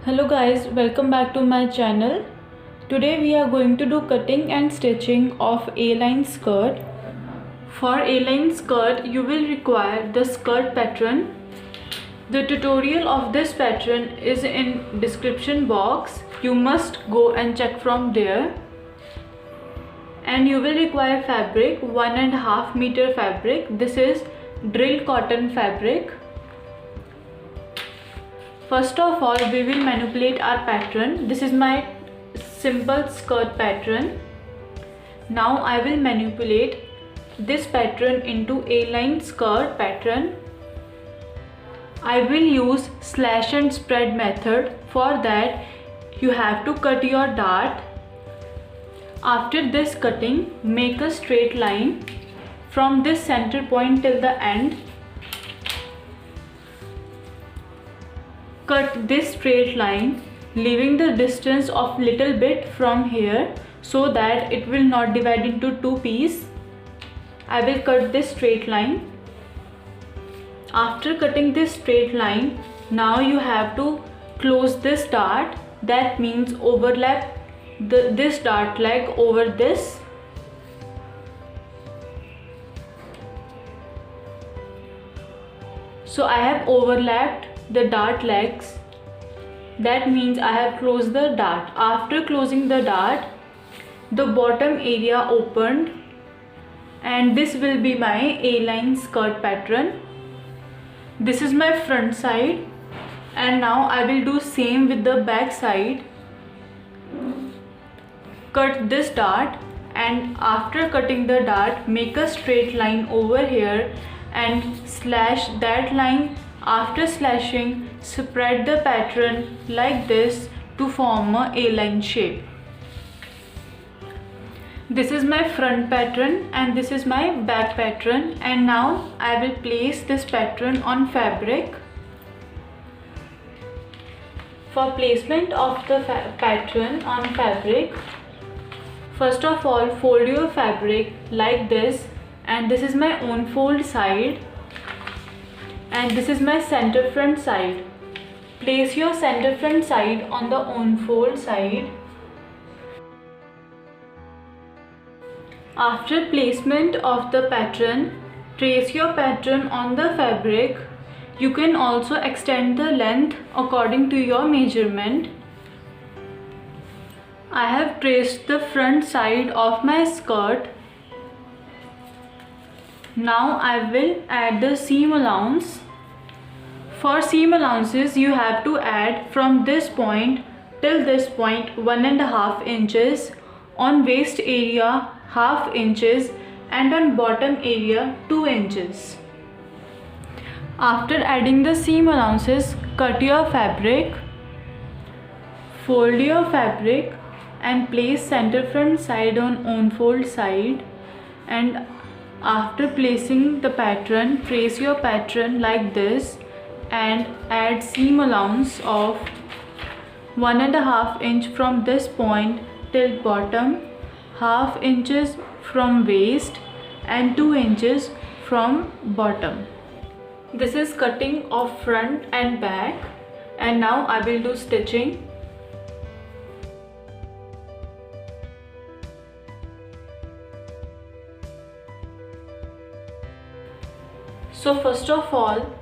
Hello guys, welcome back to my channel. Today we are going to do cutting and stitching of A-line skirt. For A-line skirt, you will require the skirt pattern. The tutorial of this pattern is in description box. You must go and check from there. And you will require fabric, 1.5 meter fabric. This is drill cotton fabric. First of all, we will manipulate our pattern. This is my simple skirt pattern. Now I will manipulate this pattern into A-line skirt pattern. I will use slash and spread method. For that, you have to cut your dart. After this cutting, make a straight line from this center point till the end. Cut this straight line, leaving the distance of little bit from here so that it will not divide into two pieces. I will cut this straight line. After cutting this straight line, now you have to close this dart. That means overlap this dart leg over this. So I have overlapped the dart legs. That means I have closed the dart. After closing the dart, the bottom area opened, and this will be my A-line skirt pattern. This is my front side, and now I will do same with the back side. Cut this dart, and after cutting the dart, make a straight line over here and slash that line. After slashing, spread the pattern like this to form a A-line shape. This is my front pattern and this is my back pattern, and now I will place this pattern on fabric. For placement of the pattern on fabric, first of all, fold your fabric like this, and this is my own fold side. And this is my center front side. Place your center front side on the own fold side. After placement of the pattern, trace your pattern on the fabric. You can also extend the length according to your measurement. I have traced the front side of my skirt. Now I will add the seam allowance. For seam allowances, you have to add from this point till this point 1.5 inches, on waist area 0.5 inches, and on bottom area 2 inches. After adding the seam allowances, cut your fabric, fold your fabric and place center front side on own fold side, and after placing the pattern, trace your pattern like this and add seam allowance of 1.5 inch from this point till bottom, 0.5 inches from waist and 2 inches from bottom. This is cutting of front and back, and now I will do stitching. So first of all,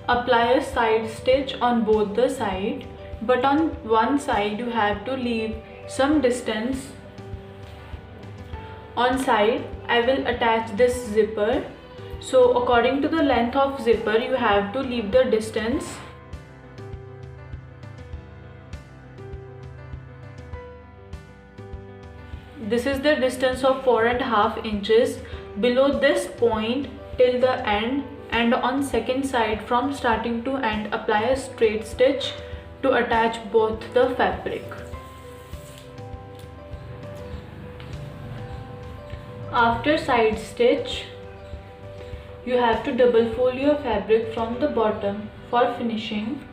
apply a side stitch on both the sides, but on one side you have to leave some distance. On side, I will attach this zipper. So according to the length of zipper, you have to leave the distance. This is the distance of 4.5 inches below this point till the end, and on second side from starting to end apply a straight stitch to attach both the fabric. After side stitch, you have to double fold your fabric from the bottom for finishing.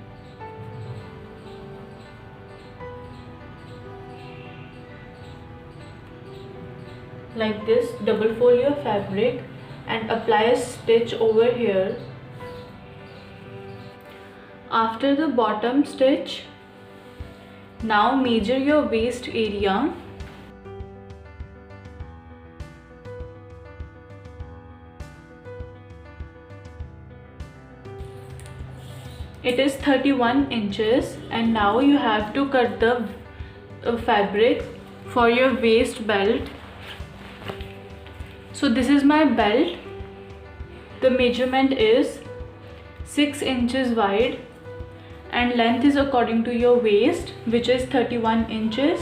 Like this, double fold your fabric and apply a stitch over here. After the bottom stitch, Now measure your waist area. It is 31 inches, and now you have to cut the fabric for your waist belt. So this is my belt. The measurement is 6 inches wide and length is according to your waist, which is 31 inches.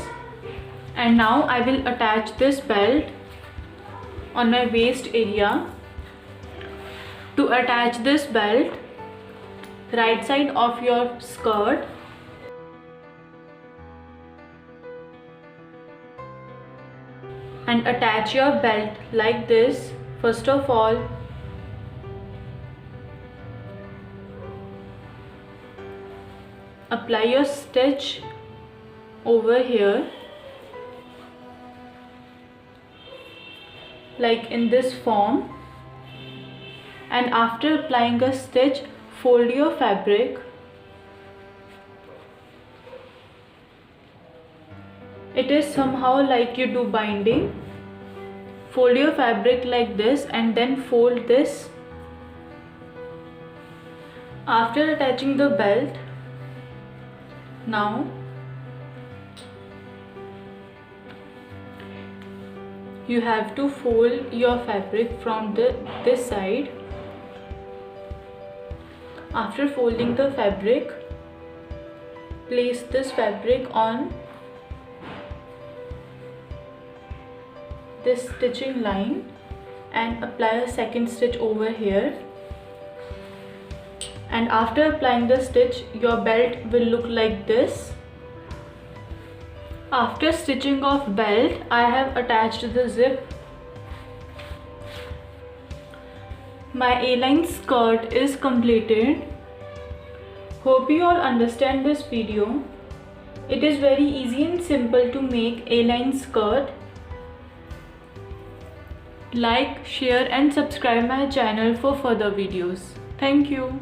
And now I will attach this belt on my waist area. To attach this belt, right side of your skirt, and attach your belt like this. First of all, apply your stitch over here like in this form, and after applying a stitch, fold your fabric. It is somehow like you do binding. Fold your fabric like this and then fold this. After attaching the belt, now you have to fold your fabric from this side. After folding the fabric, place this fabric on this stitching line and apply a second stitch over here. And after applying the stitch, your belt will look like this. After stitching off belt, I have attached the zip. My A-line skirt is completed. Hope you all understand this video. It is very easy and simple to make A-line skirt. Like, share and subscribe my channel for further videos. Thank you.